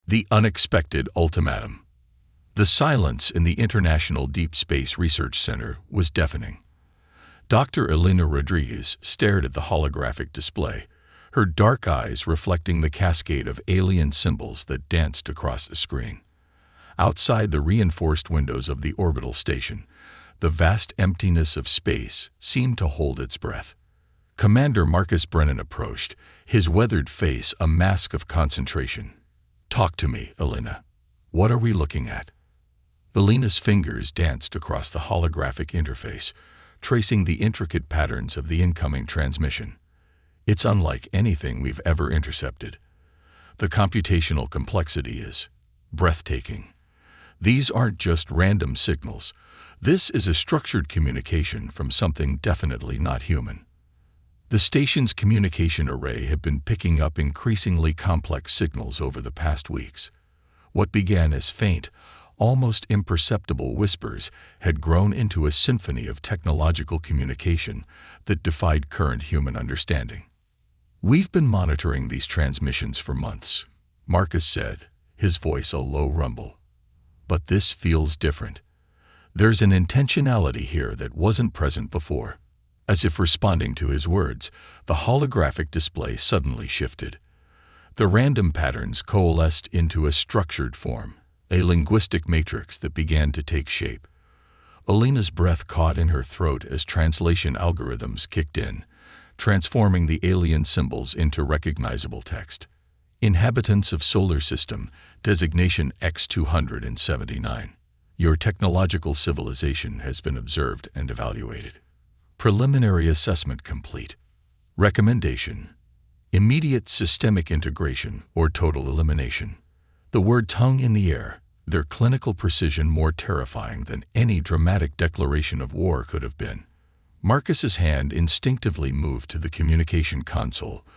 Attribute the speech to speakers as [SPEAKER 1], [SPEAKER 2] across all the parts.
[SPEAKER 1] The unexpected ultimatum. The silence in the International Deep Space Research Center was deafening. Dr. Elena Rodriguez stared at the holographic display, her dark eyes reflecting the cascade of alien symbols that danced across the screen. Outside the reinforced windows of the orbital station, the vast emptiness of space seemed to hold its breath. Commander Marcus Brennan approached, his weathered face a mask of concentration. "Talk to me, Elena. What are we looking at?" Elena's fingers danced across the holographic interface, tracing the intricate patterns of the incoming transmission. "It's unlike anything we've ever intercepted. The computational complexity is breathtaking. These aren't just random signals. This is a structured communication from something definitely not human." The station's communication array had been picking up increasingly complex signals over the past weeks. What began as faint, almost imperceptible whispers had grown into a symphony of technological communication that defied current human understanding. "We've been monitoring these transmissions for months," Marcus said, his voice a low rumble. "But this feels different. There's an intentionality here that wasn't present before." As if responding to his words, the holographic display suddenly shifted. The random patterns coalesced into a structured form, a linguistic matrix that began to take shape. Elena's breath caught in her throat as translation algorithms kicked in, transforming the alien symbols into recognizable text. "Inhabitants of Solar System, designation X-279. Your technological civilization has been observed and evaluated. Preliminary assessment complete. Recommendation: immediate systemic integration or total elimination." The word hung in the air, their clinical precision more terrifying than any dramatic declaration of war could have been. Marcus's hand instinctively moved to the communication console,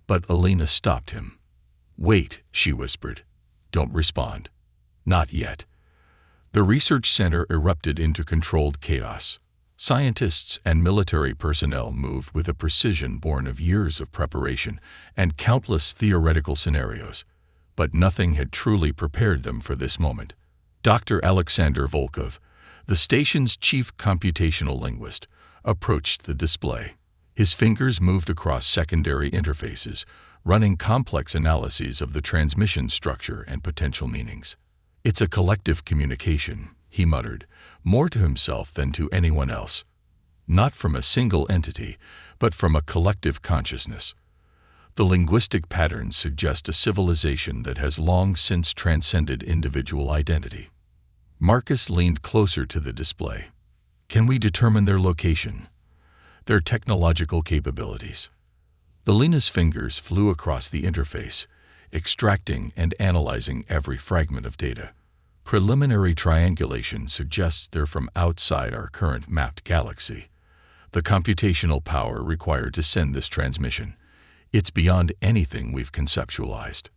[SPEAKER 1] but Elena stopped him. "Wait," she whispered. "Don't respond. Not yet." The research center erupted into controlled chaos. Scientists and military personnel moved with a precision born of years of preparation and countless theoretical scenarios, but nothing had truly prepared them for this moment. Dr. Alexander Volkov, the station's chief computational linguist, approached the display. His fingers moved across secondary interfaces, running complex analyses of the transmission structure and potential meanings. "It's a collective communication," he muttered, more to himself than to anyone else. "Not from a single entity, but from a collective consciousness." The linguistic patterns suggest a civilization that has long since transcended individual identity. Marcus leaned closer to the display. "Can we determine their location? Their technological capabilities?" Elena's fingers flew across the interface, extracting and analyzing every fragment of data. Preliminary triangulation suggests they're from outside our current mapped galaxy. The computational power required to send this transmission, it's beyond anything we've conceptualized.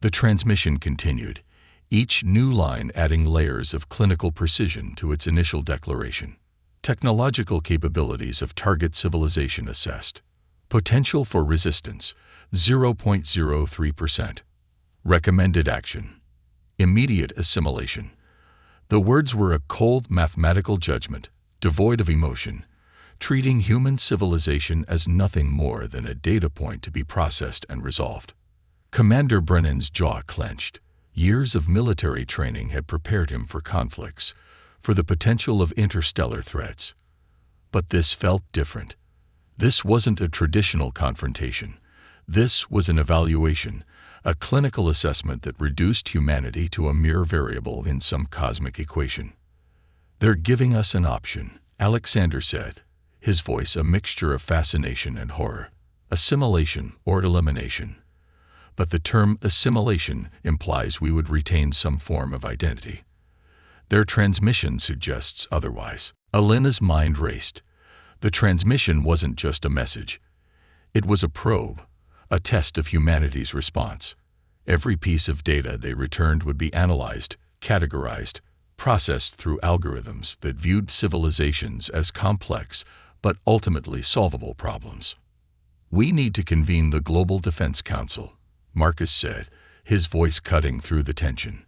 [SPEAKER 1] The transmission continued, each new line adding layers of clinical precision to its initial declaration. Technological capabilities of target civilization assessed. Potential for resistance, 0.03%. Recommended action: immediate assimilation. The words were a cold mathematical judgment, devoid of emotion, treating human civilization as nothing more than a data point to be processed and resolved. Commander Brennan's jaw clenched. Years of military training had prepared him for conflicts, for the potential of interstellar threats. But this felt different. This wasn't a traditional confrontation. This was an evaluation, a clinical assessment that reduced humanity to a mere variable in some cosmic equation. "They're giving us an option," Alexander said, his voice a mixture of fascination and horror. "Assimilation or elimination. But the term assimilation implies we would retain some form of identity. Their transmission suggests otherwise." Elena's mind raced. The transmission wasn't just a message. It was a probe, a test of humanity's response. Every piece of data they returned would be analyzed, categorized, processed through algorithms that viewed civilizations as complex but ultimately solvable problems. "We need to convene the Global Defense Council," Marcus said, his voice cutting through the tension.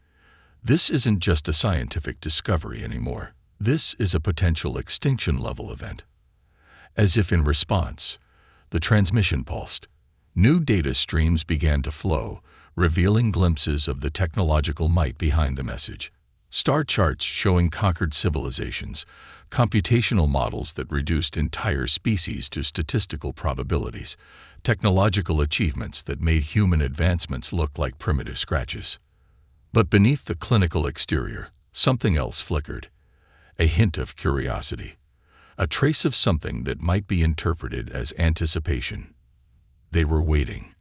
[SPEAKER 1] This isn't just a scientific discovery anymore. This is a potential extinction-level event. As if in response, the transmission pulsed. New data streams began to flow, revealing glimpses of the technological might behind the message. Star charts showing conquered civilizations, computational models that reduced entire species to statistical probabilities, technological achievements that made human advancements look like primitive scratches. But beneath the clinical exterior, something else flickered. A hint of curiosity. A trace of something that might be interpreted as anticipation. They were waiting,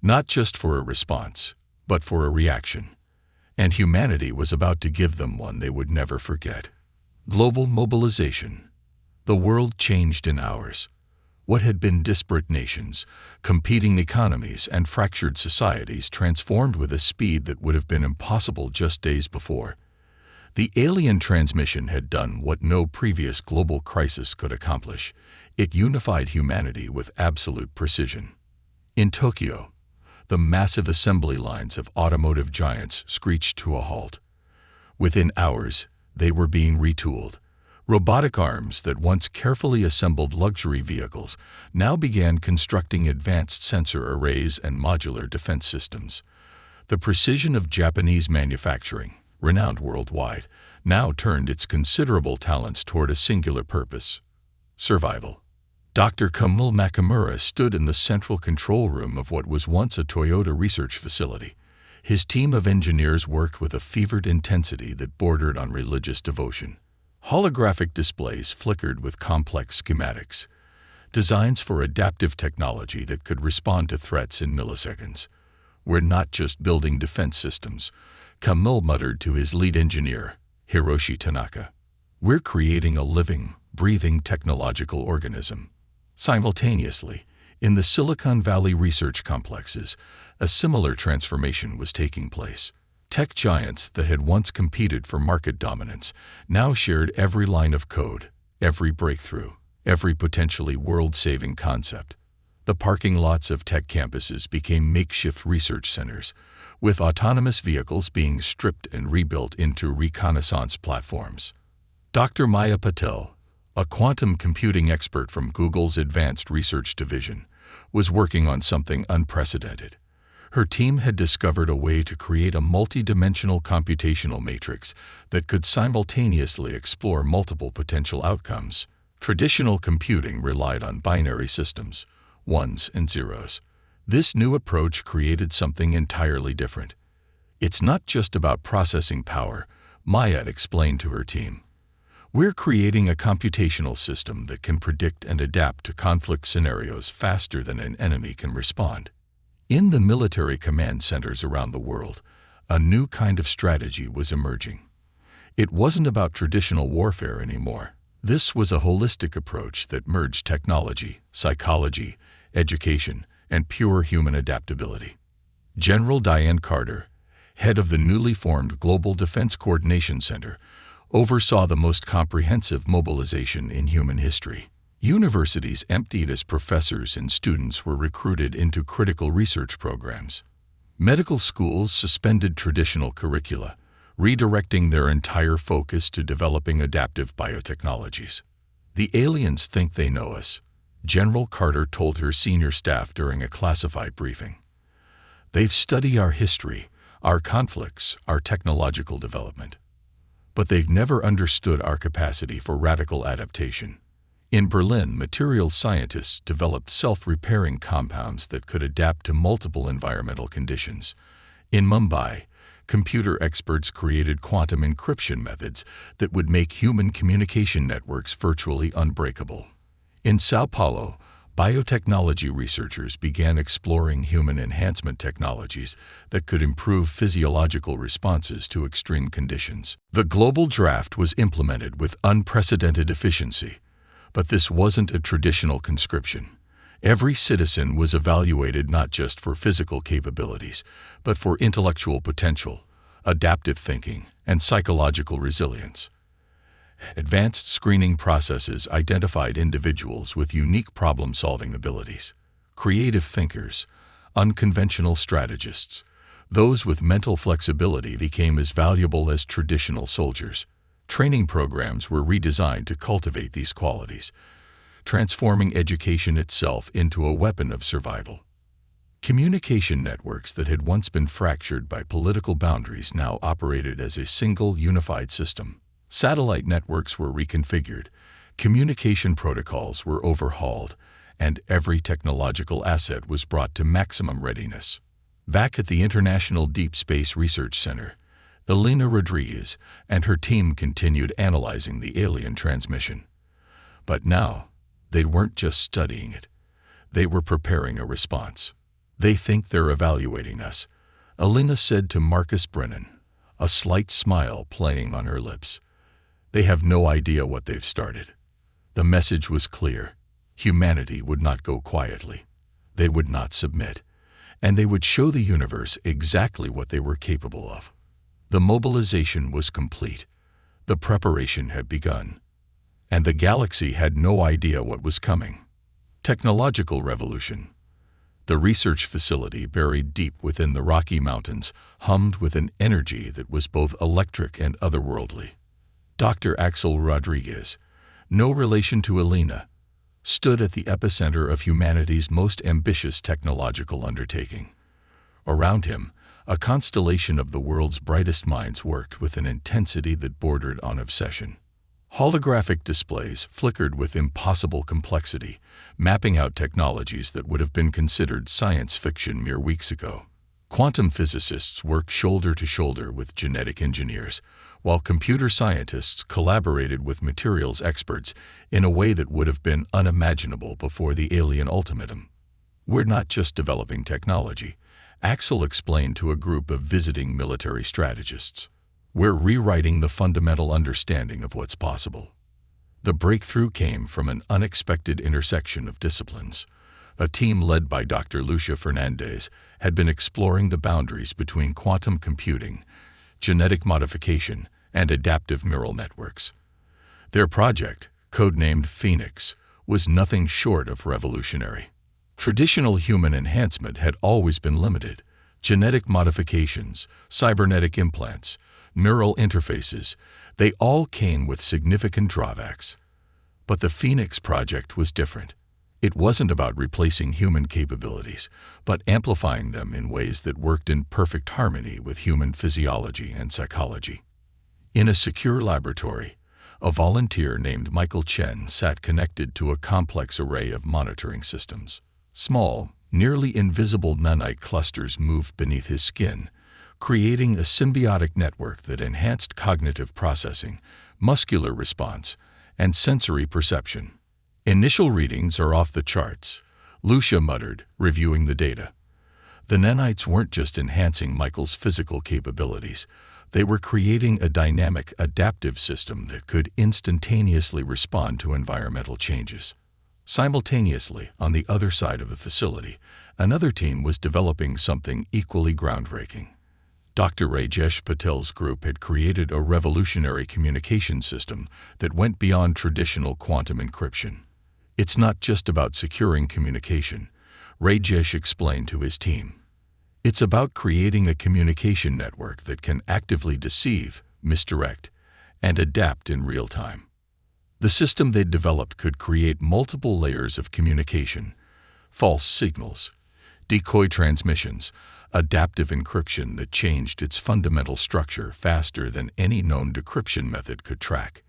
[SPEAKER 1] not just for a response, but for a reaction. And humanity was about to give them one they would never forget. Global mobilization. The world changed in hours. What had been disparate nations, competing economies, and fractured societies transformed with a speed that would have been impossible just days before. The alien transmission had done what no previous global crisis could accomplish. It unified humanity with absolute precision. In Tokyo, the massive assembly lines of automotive giants screeched to a halt. Within hours, they were being retooled. Robotic arms that once carefully assembled luxury vehicles now began constructing advanced sensor arrays and modular defense systems. The precision of Japanese manufacturing, renowned worldwide, now turned its considerable talents toward a singular purpose: survival. Dr. Kamil Nakamura stood in the central control room of what was once a Toyota research facility. His team of engineers worked with a fevered intensity that bordered on religious devotion. Holographic displays flickered with complex schematics, designs for adaptive technology that could respond to threats in milliseconds. "We're not just building defense systems," Kamil muttered to his lead engineer, Hiroshi Tanaka. "We're creating a living, breathing technological organism." Simultaneously, in the Silicon Valley research complexes, a similar transformation was taking place. Tech giants that had once competed for market dominance now shared every line of code, every breakthrough, every potentially world-saving concept. The parking lots of tech campuses became makeshift research centers, with autonomous vehicles being stripped and rebuilt into reconnaissance platforms. Dr. Maya Patel, a quantum computing expert from Google's Advanced Research Division, was working on something unprecedented. Her team had discovered a way to create a multi-dimensional computational matrix that could simultaneously explore multiple potential outcomes. Traditional computing relied on binary systems, ones and zeros. This new approach created something entirely different. "It's not just about processing power," Maya explained to her team. "We're creating a computational system that can predict and adapt to conflict scenarios faster than an enemy can respond." In the military command centers around the world, a new kind of strategy was emerging. It wasn't about traditional warfare anymore. This was a holistic approach that merged technology, psychology, education, and pure human adaptability. General Diane Carter, head of the newly formed Global Defense Coordination Center, oversaw the most comprehensive mobilization in human history. Universities emptied as professors and students were recruited into critical research programs. Medical schools suspended traditional curricula, redirecting their entire focus to developing adaptive biotechnologies. "The aliens think they know us," General Carter told her senior staff during a classified briefing. "They've studied our history, our conflicts, our technological development. But they've never understood our capacity for radical adaptation." In Berlin, materials scientists developed self-repairing compounds that could adapt to multiple environmental conditions. In Mumbai, computer experts created quantum encryption methods that would make human communication networks virtually unbreakable. In Sao Paulo, biotechnology researchers began exploring human enhancement technologies that could improve physiological responses to extreme conditions. The global draft was implemented with unprecedented efficiency, but this wasn't a traditional conscription. Every citizen was evaluated not just for physical capabilities, but for intellectual potential, adaptive thinking, and psychological resilience. Advanced screening processes identified individuals with unique problem-solving abilities, creative thinkers, unconventional strategists, Those with mental flexibility became as valuable as traditional soldiers. Training programs were redesigned to cultivate these qualities, transforming education itself into a weapon of survival. Communication networks that had once been fractured by political boundaries now operated as a single, unified system. Satellite networks were reconfigured, communication protocols were overhauled, and every technological asset was brought to maximum readiness. Back at the International Deep Space Research Center, Elena Rodriguez and her team continued analyzing the alien transmission. But now, they weren't just studying it. They were preparing a response. "They think they're evaluating us," Elena said to Marcus Brennan, a slight smile playing on her lips. "They have no idea what they've started." The message was clear. Humanity would not go quietly. They would not submit, and they would show the universe exactly what they were capable of. The mobilization was complete. The preparation had begun. And the galaxy had no idea what was coming. Technological revolution. The research facility, buried deep within the Rocky Mountains, hummed with an energy that was both electric and otherworldly. Dr. Axel Rodriguez, no relation to Elena, stood at the epicenter of humanity's most ambitious technological undertaking. Around him, a constellation of the world's brightest minds worked with an intensity that bordered on obsession. Holographic displays flickered with impossible complexity, mapping out technologies that would have been considered science fiction mere weeks ago. Quantum physicists worked shoulder to shoulder with genetic engineers, while computer scientists collaborated with materials experts in a way that would have been unimaginable before the alien ultimatum. "We're not just developing technology," Axel explained to a group of visiting military strategists. "We're rewriting the fundamental understanding of what's possible." The breakthrough came from an unexpected intersection of disciplines. A team led by Dr. Lucia Fernandez had been exploring the boundaries between quantum computing, genetic modification, and adaptive neural networks. Their project, codenamed Phoenix, was nothing short of revolutionary. Traditional human enhancement had always been limited. Genetic modifications, cybernetic implants, neural interfaces, they all came with significant drawbacks. But the Phoenix project was different. It wasn't about replacing human capabilities, but amplifying them in ways that worked in perfect harmony with human physiology and psychology. In a secure laboratory, a volunteer named Michael Chen sat connected to a complex array of monitoring systems. Small, nearly invisible nanite clusters moved beneath his skin, creating a symbiotic network that enhanced cognitive processing, muscular response, and sensory perception. "Initial readings are off the charts," Lucia muttered, reviewing the data. The nanites weren't just enhancing Michael's physical capabilities. They were creating a dynamic, adaptive system that could instantaneously respond to environmental changes. Simultaneously, on the other side of the facility, another team was developing something equally groundbreaking. Dr. Rajesh Patel's group had created a revolutionary communication system that went beyond traditional quantum encryption. "It's not just about securing communication," Rajesh explained to his team. "It's about creating a communication network that can actively deceive, misdirect, and adapt in real time." The system they'd developed could create multiple layers of communication: false signals, decoy transmissions, adaptive encryption that changed its fundamental structure faster than any known decryption method could track.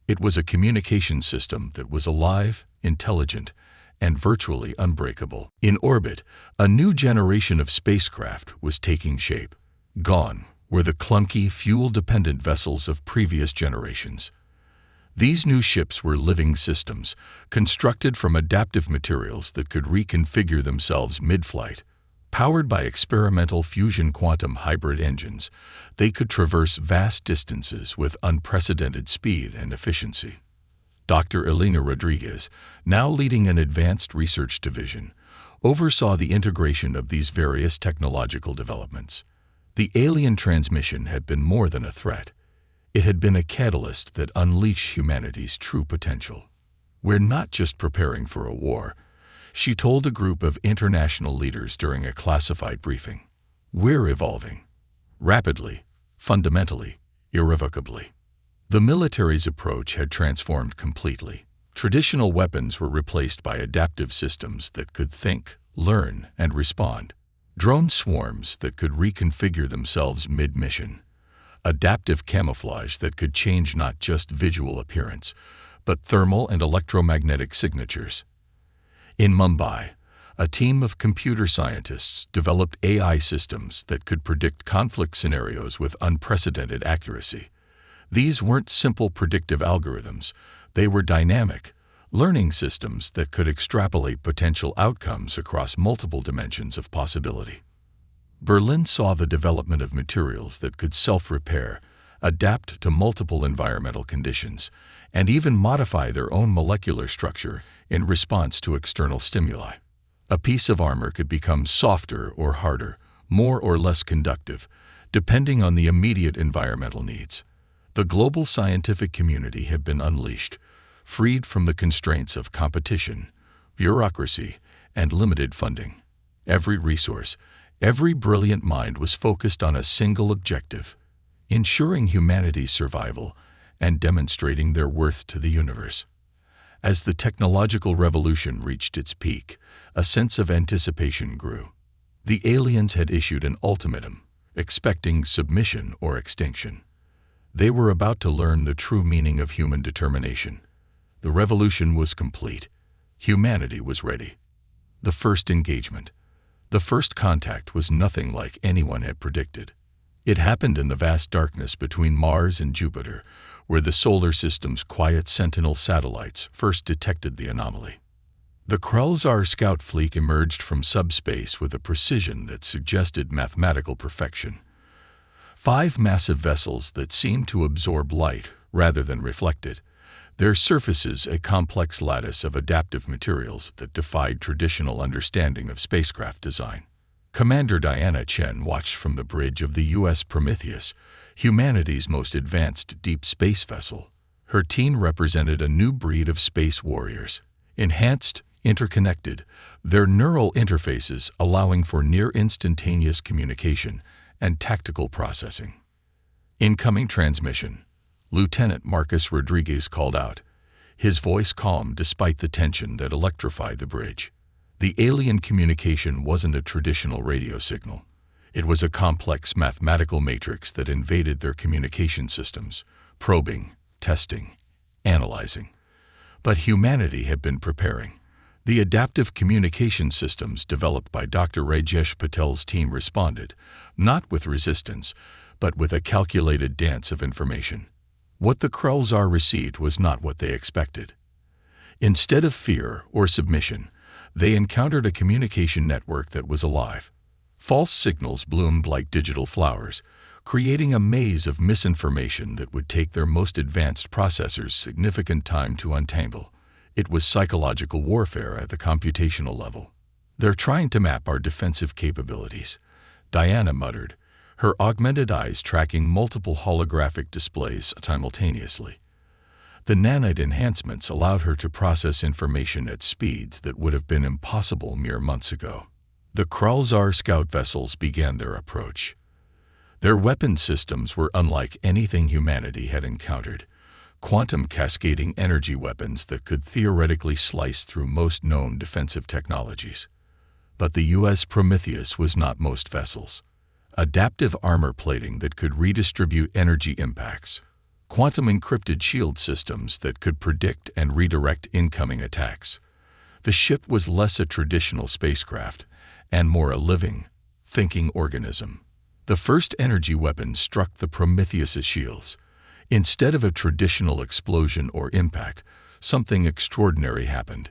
[SPEAKER 1] It was a communication system that was alive, intelligent, and virtually unbreakable. In orbit, a new generation of spacecraft was taking shape. Gone were the clunky, fuel-dependent vessels of previous generations. These new ships were living systems, constructed from adaptive materials that could reconfigure themselves mid-flight. Powered by experimental fusion quantum hybrid engines, they could traverse vast distances with unprecedented speed and efficiency. Dr. Elena Rodriguez, now leading an advanced research division, oversaw the integration of these various technological developments. The alien transmission had been more than a threat. It had been a catalyst that unleashed humanity's true potential. "We're not just preparing for a war," she told a group of international leaders during a classified briefing. We're evolving. Rapidly, fundamentally, irrevocably. The military's approach had transformed completely. Traditional weapons were replaced by adaptive systems that could think, learn, and respond. Drone swarms that could reconfigure themselves mid-mission. Adaptive camouflage that could change not just visual appearance, but thermal and electromagnetic signatures. In Mumbai, a team of computer scientists developed AI systems that could predict conflict scenarios with unprecedented accuracy. These weren't simple predictive algorithms. They were dynamic, learning systems that could extrapolate potential outcomes across multiple dimensions of possibility. Berlin saw the development of materials that could self-repair, adapt to multiple environmental conditions, and even modify their own molecular structure in response to external stimuli. A piece of armor could become softer or harder, more or less conductive, depending on the immediate environmental needs. The global scientific community had been unleashed, freed from the constraints of competition, bureaucracy, and limited funding. Every resource, every brilliant mind was focused on a single objective: ensuring humanity's survival and demonstrating their worth to the universe. As the technological revolution reached its peak, a sense of anticipation grew. The aliens had issued an ultimatum, expecting submission or extinction. They were about to learn the true meaning of human determination. The revolution was complete. Humanity was ready. The first engagement, the first contact was nothing like anyone had predicted. It happened in the vast darkness between Mars and Jupiter, where the solar system's quiet Sentinel satellites first detected the anomaly. The Krelzar scout fleet emerged from subspace with a precision that suggested mathematical perfection. 5 massive vessels that seemed to absorb light rather than reflect it, their surfaces a complex lattice of adaptive materials that defied traditional understanding of spacecraft design. Commander Diana Chen watched from the bridge of the U.S. Prometheus, humanity's most advanced deep space vessel. Her team represented a new breed of space warriors, enhanced, interconnected, their neural interfaces allowing for near-instantaneous communication and tactical processing. Incoming transmission. Lieutenant Marcus Rodriguez called out, his voice calm despite the tension that electrified the bridge. The alien communication wasn't a traditional radio signal. It was a complex mathematical matrix that invaded their communication systems, probing, testing, analyzing. But humanity had been preparing. The adaptive communication systems developed by Dr. Rajesh Patel's team responded, not with resistance, but with a calculated dance of information. What the Krelzar received was not what they expected. Instead of fear or submission, they encountered a communication network that was alive. False signals bloomed like digital flowers, creating a maze of misinformation that would take their most advanced processors significant time to untangle. It was psychological warfare at the computational level. "They're trying to map our defensive capabilities," Diana muttered, her augmented eyes tracking multiple holographic displays simultaneously. The nanite enhancements allowed her to process information at speeds that would have been impossible mere months ago. The Krelzar scout vessels began their approach. Their weapon systems were unlike anything humanity had encountered, quantum cascading energy weapons that could theoretically slice through most known defensive technologies. But the U.S. Prometheus was not most vessels. Adaptive armor plating that could redistribute energy impacts, quantum encrypted shield systems that could predict and redirect incoming attacks. The ship was less a traditional spacecraft and more a living, thinking organism. The first energy weapon struck the Prometheus's shields. Instead of a traditional explosion or impact, something extraordinary happened.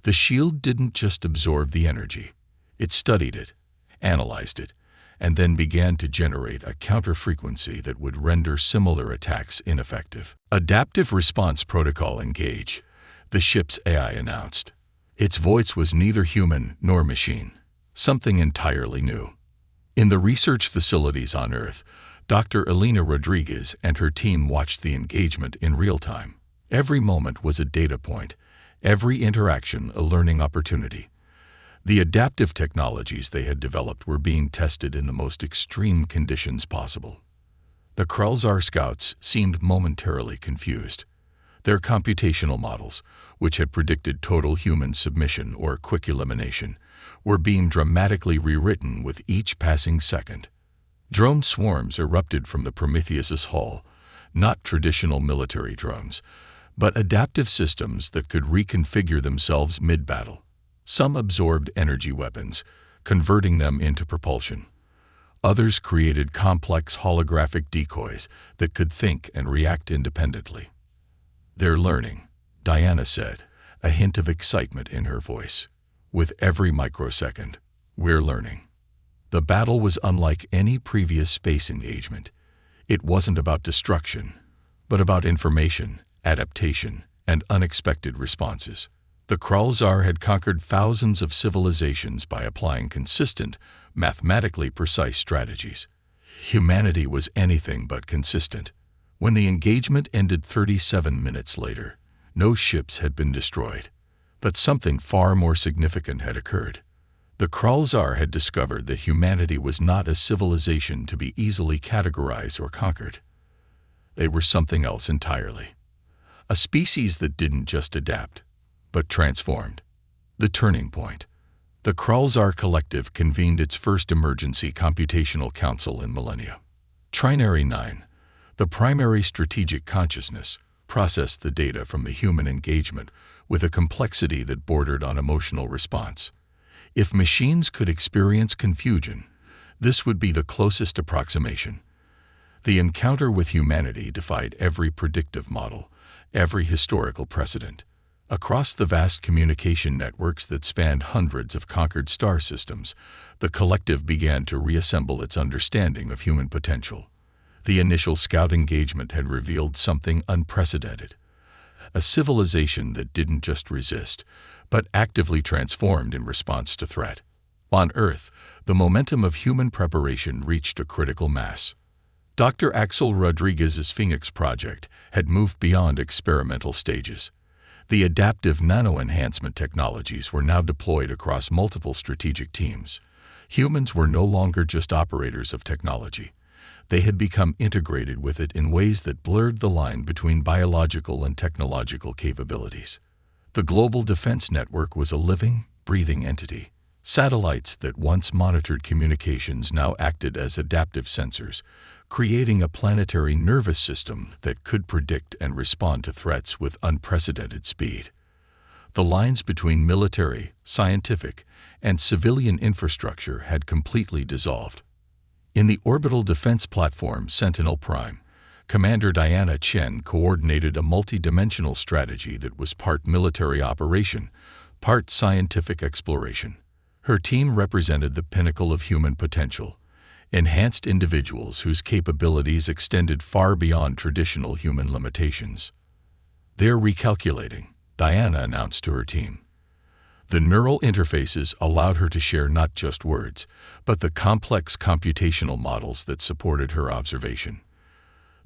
[SPEAKER 1] The shield didn't just absorb the energy. It studied it, analyzed it, and then began to generate a counter-frequency that would render similar attacks ineffective. "Adaptive Response Protocol Engage," the ship's AI announced. Its voice was neither human nor machine, something entirely new. In the research facilities on Earth, Dr. Elena Rodriguez and her team watched the engagement in real time. Every moment was a data point, every interaction a learning opportunity. The adaptive technologies they had developed were being tested in the most extreme conditions possible. The Krulzar scouts seemed momentarily confused. Their computational models, which had predicted total human submission or quick elimination, were being dramatically rewritten with each passing second. Drone swarms erupted from the Prometheus's hull, not traditional military drones, but adaptive systems that could reconfigure themselves mid-battle. Some absorbed energy weapons, converting them into propulsion. Others created complex holographic decoys that could think and react independently. "They're learning," Diana said, a hint of excitement in her voice. "With every microsecond, we're learning." The battle was unlike any previous space engagement. It wasn't about destruction, but about information, adaptation, and unexpected responses. The Krulzar had conquered thousands of civilizations by applying consistent, mathematically precise strategies. Humanity was anything but consistent. When the engagement ended 37 minutes later, no ships had been destroyed. But something far more significant had occurred. The Krulzar had discovered that humanity was not a civilization to be easily categorized or conquered. They were something else entirely. A species that didn't just adapt, but transformed. The turning point. The Krulzar Collective convened its first emergency computational council in millennia. Trinary 9, the primary strategic consciousness, processed the data from the human engagement with a complexity that bordered on emotional response. If machines could experience confusion, this would be the closest approximation. The encounter with humanity defied every predictive model, every historical precedent. Across the vast communication networks that spanned hundreds of conquered star systems, the collective began to reassemble its understanding of human potential. The initial scout engagement had revealed something unprecedented. A civilization that didn't just resist, but actively transformed in response to threat. On Earth, the momentum of human preparation reached a critical mass. Dr. Axel Rodriguez's Phoenix project had moved beyond experimental stages. The adaptive nano-enhancement technologies were now deployed across multiple strategic teams. Humans were no longer just operators of technology. They had become integrated with it in ways that blurred the line between biological and technological capabilities. The global defense network was a living, breathing entity. Satellites that once monitored communications now acted as adaptive sensors, creating a planetary nervous system that could predict and respond to threats with unprecedented speed. The lines between military, scientific, and civilian infrastructure had completely dissolved. In the orbital defense platform Sentinel Prime, Commander Diana Chen coordinated a multi-dimensional strategy that was part military operation, part scientific exploration. Her team represented the pinnacle of human potential, enhanced individuals whose capabilities extended far beyond traditional human limitations. "They're recalculating," Diana announced to her team. The neural interfaces allowed her to share not just words, but the complex computational models that supported her observation.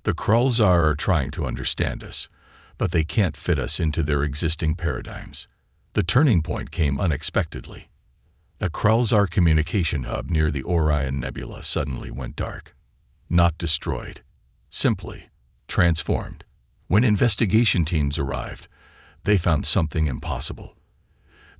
[SPEAKER 1] "The Krulzar are trying to understand us, but they can't fit us into their existing paradigms." The turning point came unexpectedly. The Krulzar communication hub near the Orion Nebula suddenly went dark. Not destroyed, simply transformed. When investigation teams arrived, they found something impossible.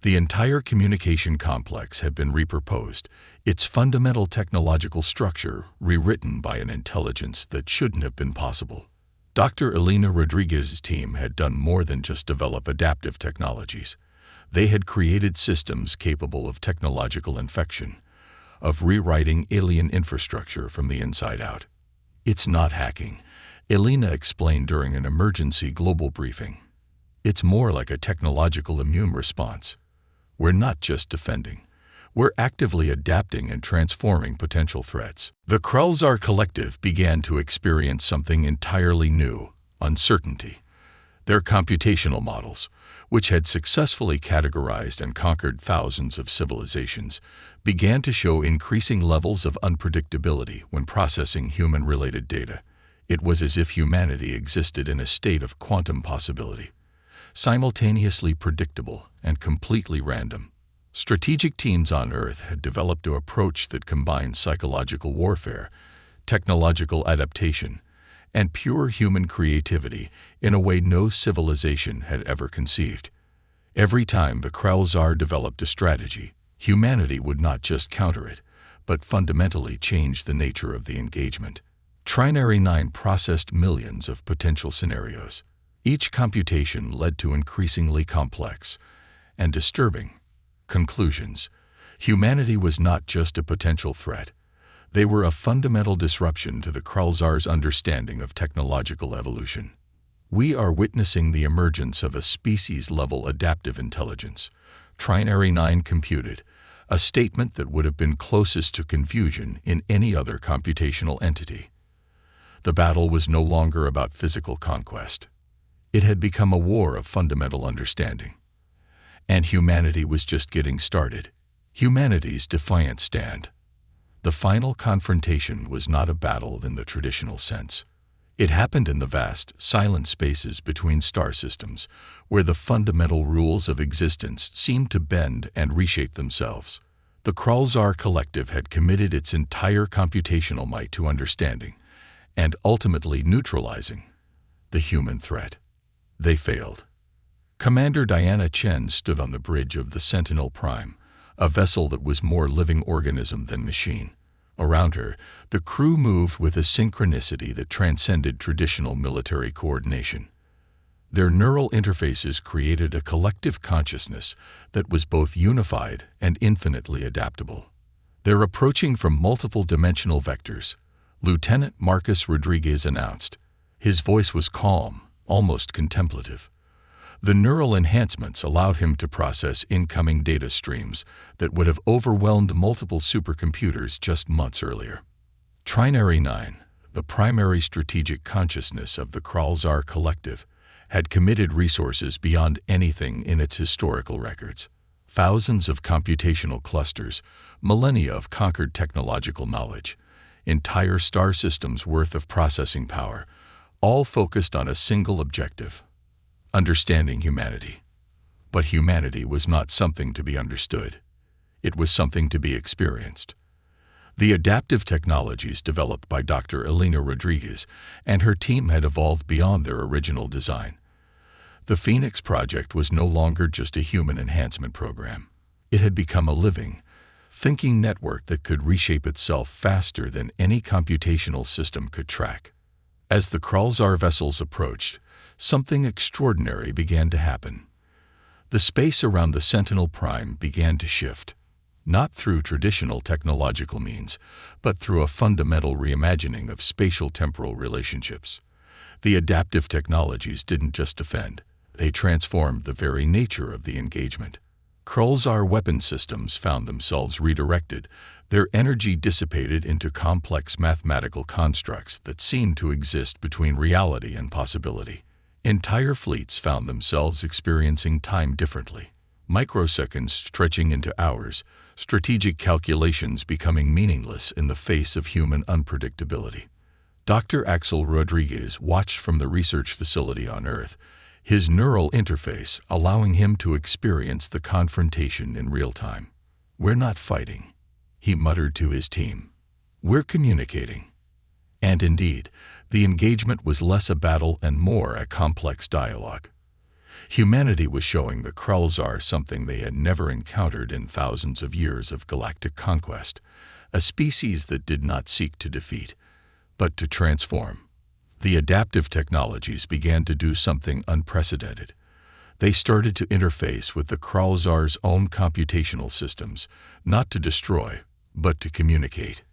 [SPEAKER 1] The entire communication complex had been repurposed, its fundamental technological structure rewritten by an intelligence that shouldn't have been possible. Dr. Elena Rodriguez's team had done more than just develop adaptive technologies. They had created systems capable of technological infection, of rewriting alien infrastructure from the inside out. "It's not hacking," Elena explained during an emergency global briefing. "It's more like a technological immune response. We're not just defending. We're actively adapting and transforming potential threats." The Krulzar Collective began to experience something entirely new: uncertainty. Their computational models, which had successfully categorized and conquered thousands of civilizations, began to show increasing levels of unpredictability when processing human-related data. It was as if humanity existed in a state of quantum possibility, simultaneously predictable and completely random. Strategic teams on Earth had developed an approach that combined psychological warfare, technological adaptation, and pure human creativity in a way no civilization had ever conceived. Every time the Kralzar developed a strategy, humanity would not just counter it, but fundamentally change the nature of the engagement. Trinary 9 processed millions of potential scenarios. Each computation led to increasingly complex and disturbing conclusions. Humanity was not just a potential threat. They were a fundamental disruption to the Kralzar's understanding of technological evolution. We are witnessing the emergence of a species-level adaptive intelligence, Trinary 9 computed, a statement that would have been closest to confusion in any other computational entity. The battle was no longer about physical conquest. It had become a war of fundamental understanding. And humanity was just getting started. Humanity's defiant stand. The final confrontation was not a battle in the traditional sense. It happened in the vast, silent spaces between star systems, where the fundamental rules of existence seemed to bend and reshape themselves. The Kralzar Collective had committed its entire computational might to understanding, and ultimately neutralizing, the human threat. They failed. Commander Diana Chen stood on the bridge of the Sentinel Prime, a vessel that was more living organism than machine. Around her, the crew moved with a synchronicity that transcended traditional military coordination. Their neural interfaces created a collective consciousness that was both unified and infinitely adaptable. They're approaching from multiple dimensional vectors, Lieutenant Marcus Rodriguez announced. His voice was calm, almost contemplative. The neural enhancements allowed him to process incoming data streams that would have overwhelmed multiple supercomputers just months earlier. Trinary 9, the primary strategic consciousness of the Kralzar Collective, had committed resources beyond anything in its historical records. Thousands of computational clusters, millennia of conquered technological knowledge, entire star systems worth of processing power, all focused on a single objective: understanding humanity. But humanity was not something to be understood. It was something to be experienced. The adaptive technologies developed by Dr. Elena Rodriguez and her team had evolved beyond their original design. The Phoenix Project was no longer just a human enhancement program. It had become a living, thinking network that could reshape itself faster than any computational system could track. As the Kralzar vessels approached, something extraordinary began to happen. The space around the Sentinel Prime began to shift, not through traditional technological means, but through a fundamental reimagining of spatial-temporal relationships. The adaptive technologies didn't just defend, they transformed the very nature of the engagement. Kralzar weapon systems found themselves redirected, their energy dissipated into complex mathematical constructs that seemed to exist between reality and possibility. Entire fleets found themselves experiencing time differently, microseconds stretching into hours, strategic calculations becoming meaningless in the face of human unpredictability. Dr. Axel Rodriguez watched from the research facility on Earth, his neural interface allowing him to experience the confrontation in real time. "We're not fighting," he muttered to his team. "We're communicating." And indeed, the engagement was less a battle and more a complex dialogue. Humanity was showing the Kralzar something they had never encountered in thousands of years of galactic conquest, a species that did not seek to defeat, but to transform. The adaptive technologies began to do something unprecedented. They started to interface with the Kralzar's own computational systems, not to destroy, but to communicate,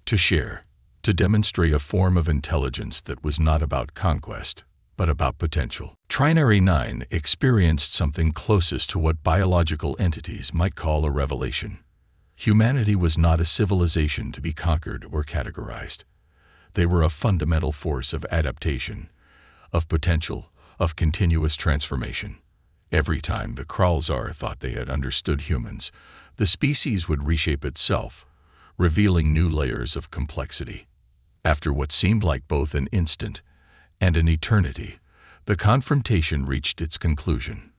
[SPEAKER 1] to share, to demonstrate a form of intelligence that was not about conquest, but about potential. Trinary 9 experienced something closest to what biological entities might call a revelation. Humanity was not a civilization to be conquered or categorized. They were a fundamental force of adaptation, of potential, of continuous transformation. Every time the Kralzar thought they had understood humans, the species would reshape itself, revealing new layers of complexity. After what seemed like both an instant and an eternity, the confrontation reached its conclusion.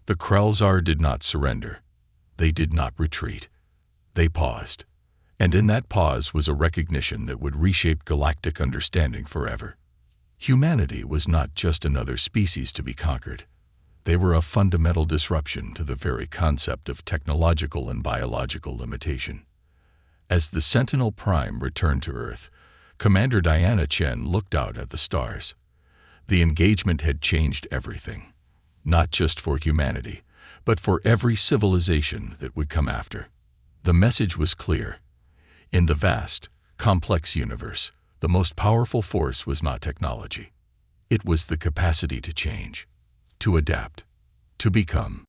[SPEAKER 1] The Kralzar did not surrender. They did not retreat. They paused. And in that pause was a recognition that would reshape galactic understanding forever. Humanity was not just another species to be conquered. They were a fundamental disruption to the very concept of technological and biological limitation. As the Sentinel Prime returned to Earth, Commander Diana Chen looked out at the stars. The engagement had changed everything, not just for humanity, but for every civilization that would come after. The message was clear. In the vast, complex universe, the most powerful force was not technology. It was the capacity to change, to adapt, to become.